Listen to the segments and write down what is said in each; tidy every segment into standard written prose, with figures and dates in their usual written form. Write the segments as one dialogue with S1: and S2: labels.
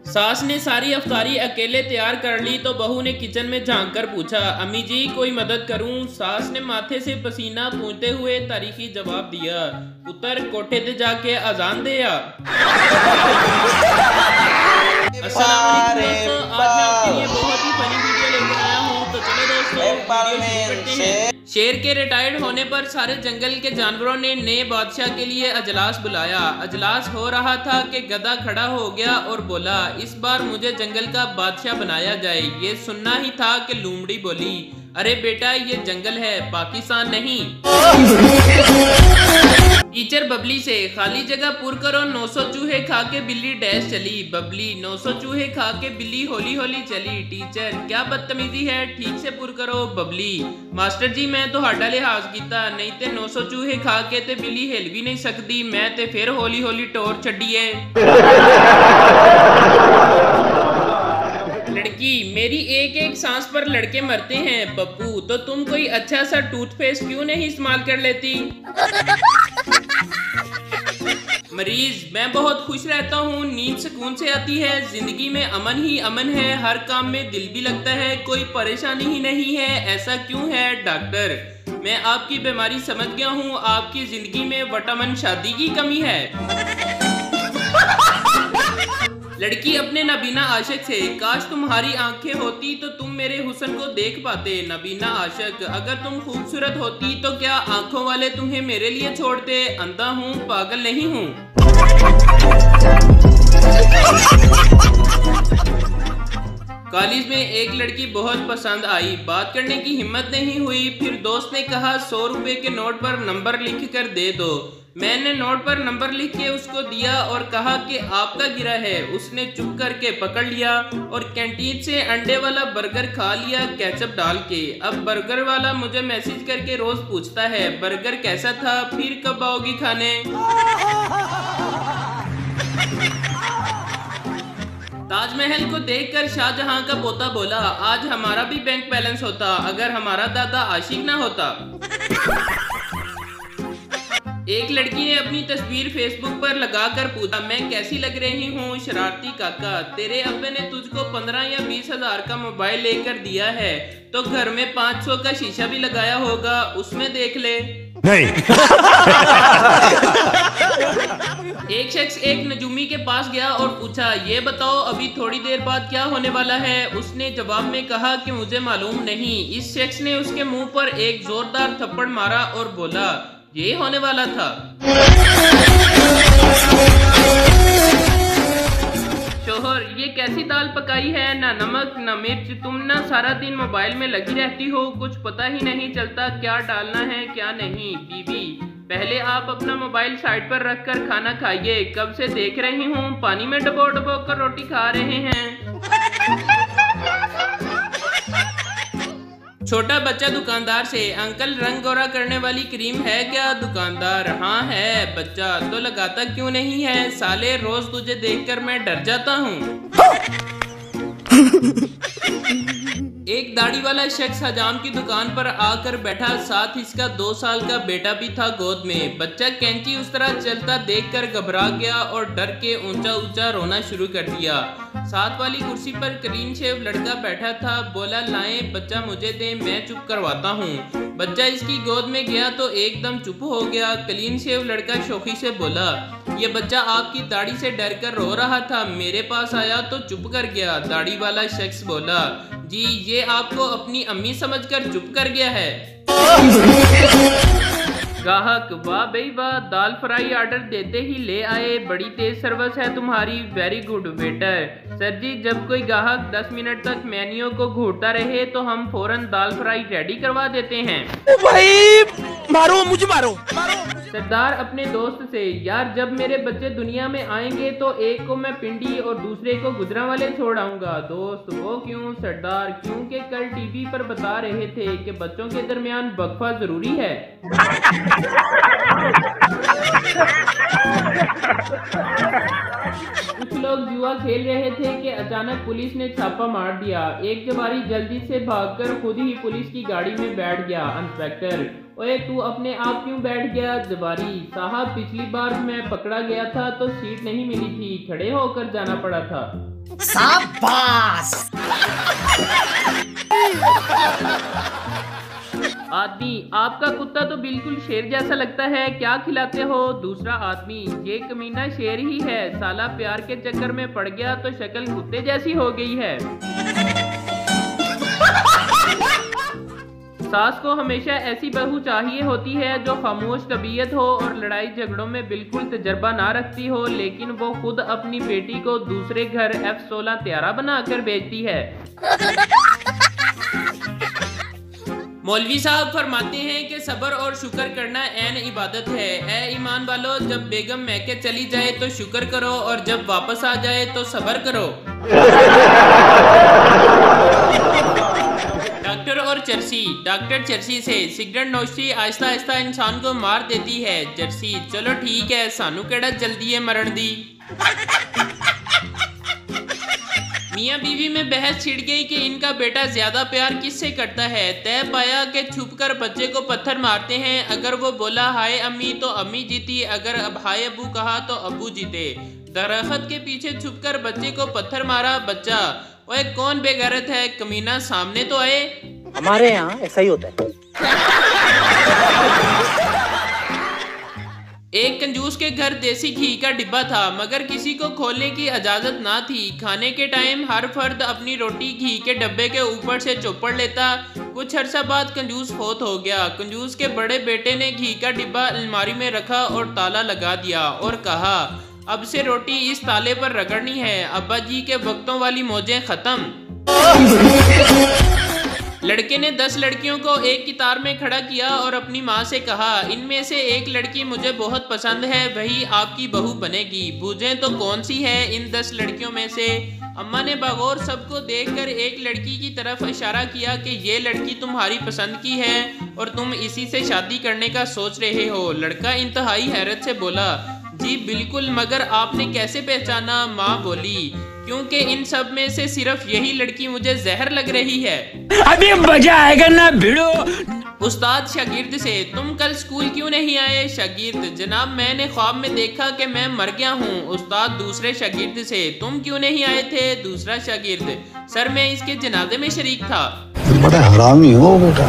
S1: सास ने सारी अफ्तारी अकेले तैयार कर ली तो बहू ने किचन में झांक कर पूछा, अम्मी जी कोई मदद करूं? सास ने माथे से पसीना पोंछते हुए तारीखी जवाब दिया, पुत्र कोठे ते जाके अजान दे आ। अस्सलाम वालेकुम दोस्तों, आज मैं आपके लिए बहुत ही फनी वीडियो लेकर आया हूँ। तो चलो दोस्तों वीडियो शुरू करते हैं। शेर के रिटायर्ड होने पर सारे जंगल के जानवरों ने नए बादशाह के लिए अजलास बुलाया। अजलास हो रहा था कि गधा खड़ा हो गया और बोला, इस बार मुझे जंगल का बादशाह बनाया जाए। ये सुनना ही था कि लोमड़ी बोली, अरे बेटा ये जंगल है, पाकिस्तान नहीं। टीचर बबली से, खाली जगह पुर करो, 900 चूहे खा के बिल्ली डैश चली। बबली, 900 चूहे खा के बिल्ली होली होली चली। टीचर, क्या बदतमीजी है, ठीक से पुर करो। बबली, मास्टर जी मैं तो हाडा लिहाज किया, नहीं ते 900 चूहे खा के ते बिल्ली हिल भी नहीं सकती, मैं ते फिर होली होली टोर छड़िए। लड़की, मेरी एक एक सांस पर लड़के मरते हैं। पप्पू, तो तुम कोई अच्छा सा टूथपेस्ट क्यों नहीं इस्तेमाल कर लेती? मरीज, मैं बहुत खुश रहता हूँ, नींद सुकून से आती है, जिंदगी में अमन ही अमन है, हर काम में दिल भी लगता है, कोई परेशानी ही नहीं है, ऐसा क्यों है? डॉक्टर, मैं आपकी बीमारी समझ गया हूँ, आपकी जिंदगी में विटामिन शादी की कमी है। लड़की अपने नबीना आशिक से, काश तुम्हारी आंखें होती तो तुम मेरे हुस्न को देख पाते। नबीना आशिक, अगर तुम खूबसूरत होती तो क्या आंखों वाले तुम्हें मेरे लिए छोड़ते? अंधा हूँ, पागल नहीं हूँ। कॉलेज में एक लड़की बहुत पसंद आई, बात करने की हिम्मत नहीं हुई, फिर दोस्त ने कहा 100 रुपए के नोट पर नंबर लिख कर दे दो। मैंने नोट पर नंबर लिख के उसको दिया और कहा कि आपका गिरा है। उसने चुप करके पकड़ लिया और कैंटीन से अंडे वाला बर्गर खा लिया केचप डाल के। अब बर्गर वाला मुझे मैसेज करके रोज पूछता है, बर्गर कैसा था, फिर कब आओगी खाने? ताजमहल को देखकर शाहजहां का पोता बोला, आज हमारा भी बैंक बैलेंस होता अगर हमारा दादा आशिक ना होता। एक लड़की ने अपनी तस्वीर फेसबुक पर लगाकर पूछा, मैं कैसी लग रही हूँ शरारती काका? तेरे अब्बे ने तुझको 15 या 20 हजार का मोबाइल लेकर दिया है तो घर में 500 का शीशा भी लगाया होगा, उसमें देख ले। नहीं। एक शख्स एक नजूमी के पास गया और पूछा, ये बताओ अभी थोड़ी देर बाद क्या होने वाला है? उसने जवाब में कहा कि मुझे मालूम नहीं। इस शख्स ने उसके मुंह पर एक जोरदार थप्पड़ मारा और बोला, ये होने वाला था। शोहर, ये कैसी दाल पकाई है, ना नमक ना मिर्च, तुम ना सारा दिन मोबाइल में लगी रहती हो, कुछ पता ही नहीं चलता क्या डालना है क्या नहीं। बीवी, पहले आप अपना मोबाइल साइड पर रखकर खाना खाइए, कब से देख रही हूँ पानी में डबो डबो कर रोटी खा रहे हैं। छोटा बच्चा दुकानदार से, अंकल रंग गोरा करने वाली क्रीम है क्या? दुकानदार, हाँ है। बच्चा, तो लगाता क्यों नहीं है? साले रोज तुझे देखकर मैं डर जाता हूँ। एक दाढ़ी वाला शख्स हजाम की दुकान पर आकर बैठा, साथ इसका 2 साल का बेटा भी था गोद में। बच्चा कैंची उस तरह चलता देखकर घबरा गया और डर के ऊंचा ऊंचा रोना शुरू कर दिया। साथ वाली कुर्सी पर क्लीन शेव लड़का बैठा था, बोला, लाएं बच्चा मुझे दे, मैं चुप करवाता हूँ। बच्चा इसकी गोद में गया तो एकदम चुप हो गया। क्लीन शेव लड़का शौकी से बोला, ये बच्चा आपकी दाढ़ी से डर कर रो रहा था, मेरे पास आया तो चुप कर गया। दाढ़ी वाला शख्स बोला, जी ये आपको अपनी अम्मी समझकर चुप कर गया है। ग्राहक, वाह भाई वाह, दाल फ्राई ऑर्डर देते ही ले आए, बड़ी तेज सर्विस है तुम्हारी, वेरी गुड वेटर। सर जी, जब कोई ग्राहक 10 मिनट तक मेन्यू को घूरता रहे तो हम फौरन दाल फ्राई रेडी करवा देते हैं। ओ भाई, मारो मुझे, मारो। सरदार अपने दोस्त से, यार जब मेरे बच्चे दुनिया में आएंगे तो एक को मैं पिंडी और दूसरे को गुजरांवाले छोड़ आऊंगा। दोस्त, वो क्यों? सरदार, क्योंकि कल टीवी पर बता रहे थे कि बच्चों के दरमियान वक्फा जरूरी है। कुछ लोग जुआ खेल रहे थे कि अचानक पुलिस ने छापा मार दिया। एक जवारी जल्दी से भागकर खुद ही पुलिस की गाड़ी में बैठ गया। इंस्पेक्टर, ओए तू अपने आप क्यों बैठ गया? जवारी, साहब पिछली बार मैं पकड़ा गया था तो सीट नहीं मिली थी, खड़े होकर जाना पड़ा था।
S2: शाबाश।
S1: आदमी, आपका कुत्ता तो बिल्कुल शेर जैसा लगता है, क्या खिलाते हो? दूसरा आदमी, ये कमीना शेर ही है, साला प्यार के चक्कर में पड़ गया तो शक्ल कुत्ते जैसी हो गई है। सास को हमेशा ऐसी बहू चाहिए होती है जो खामोश तबीयत हो और लड़ाई झगड़ों में बिल्कुल तजर्बा ना रखती हो, लेकिन वो खुद अपनी बेटी को दूसरे घर F-16 त्यारा बनाकर भेजती है। मौलवी साहब फरमाते हैं कि सब्र और शुक्र करना ऐन इबादत है। ए ईमान वालों, जब बेगम मैके चली जाए तो शुक्र करो और जब वापस आ जाए तो सब्र करो। डॉक्टर और चर्सी। डॉक्टर चर्सी से, सिगरेट नोशी आहिस्ता आहिस्ता इंसान को मार देती है। चर्सी, चलो ठीक है, सानू केड़ा जल्दी है मरण दी। मियाँ बीवी में बहस छिड़ गई कि इनका बेटा ज्यादा प्यार किससे करता है। तय पाया कि छुपकर बच्चे को पत्थर मारते हैं। अगर वो बोला हाय अम्मी तो अम्मी जीती, अगर अब हाय अब्बू कहा तो अब्बू जीते। दरख्त के पीछे छुपकर बच्चे को पत्थर मारा। बच्चा, ओए कौन बेगैरत है, कमीना सामने तो आए।
S2: हमारे यहाँ ऐसा ही होता है।
S1: एक कंजूस के घर देसी घी का डिब्बा था, मगर किसी को खोलने की इजाजत ना थी। खाने के टाइम हर फर्द अपनी रोटी घी के डब्बे के ऊपर से चौपड़ लेता। कुछ अरसा बाद कंजूस फौत हो गया। कंजूस के बड़े बेटे ने घी का डिब्बा अलमारी में रखा और ताला लगा दिया और कहा, अब से रोटी इस ताले पर रगड़नी है, अब्बा जी के वक्तों वाली मौजें खत्म। लड़के ने 10 लड़कियों को एक कतार में खड़ा किया और अपनी माँ से कहा, इनमें से एक लड़की मुझे बहुत पसंद है, वही आपकी बहू बनेगी। बूझें तो कौन सी है इन 10 लड़कियों में से? अम्मा ने बगौर सबको देखकर एक लड़की की तरफ इशारा किया कि ये लड़की तुम्हारी पसंद की है और तुम इसी से शादी करने का सोच रहे हो। लड़का इंतहाई हैरत से बोला, जी बिल्कुल, मगर आपने कैसे पहचाना? माँ बोली, क्योंकि इन सब में से सिर्फ यही लड़की मुझे जहर लग रही है।
S3: अभी मजा आएगा ना भिड़ो।
S1: उस्ताद शागिर्द से, तुम कल स्कूल क्यों नहीं आए? शागिर्द, जनाब मैंने ख्वाब में देखा कि मैं मर गया हूँ। उस्ताद दूसरे शागिर्द से, तुम क्यों नहीं आए थे? दूसरा शागिर्द, सर मैं इसके जनाजे में शरीक था।
S4: बड़ा हरामी हो बेटा।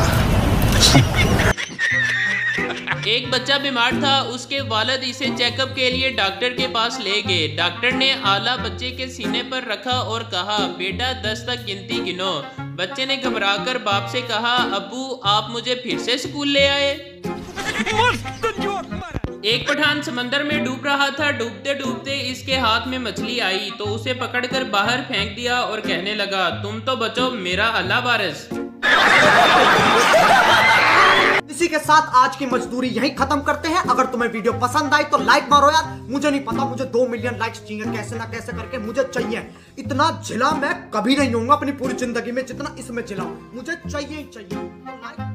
S1: एक बच्चा बीमार था, उसके वालिद इसे चेकअप के लिए डॉक्टर के पास ले गए। डॉक्टर ने आला बच्चे के सीने पर रखा और कहा, बेटा 10 तक गिनती गिनो। बच्चे ने घबराकर बाप से कहा, अब्बू आप मुझे फिर से स्कूल ले आए। एक पठान समंदर में डूब रहा था। डूबते डूबते इसके हाथ में मछली आई तो उसे पकड़कर बाहर फेंक दिया और कहने लगा, तुम तो बचो मेरा अल्लाह वारिस।
S2: इसी के साथ आज की मजदूरी यहीं खत्म करते हैं। अगर तुम्हें वीडियो पसंद आई तो लाइक मारो यार। मुझे नहीं पता, मुझे 2 मिलियन लाइक्स चाहिए, कैसे ना कैसे करके मुझे चाहिए। इतना झिला मैं कभी नहीं होऊंगा अपनी पूरी जिंदगी में जितना इसमें झिला, मुझे चाहिए ही चाहिए। तो लाइक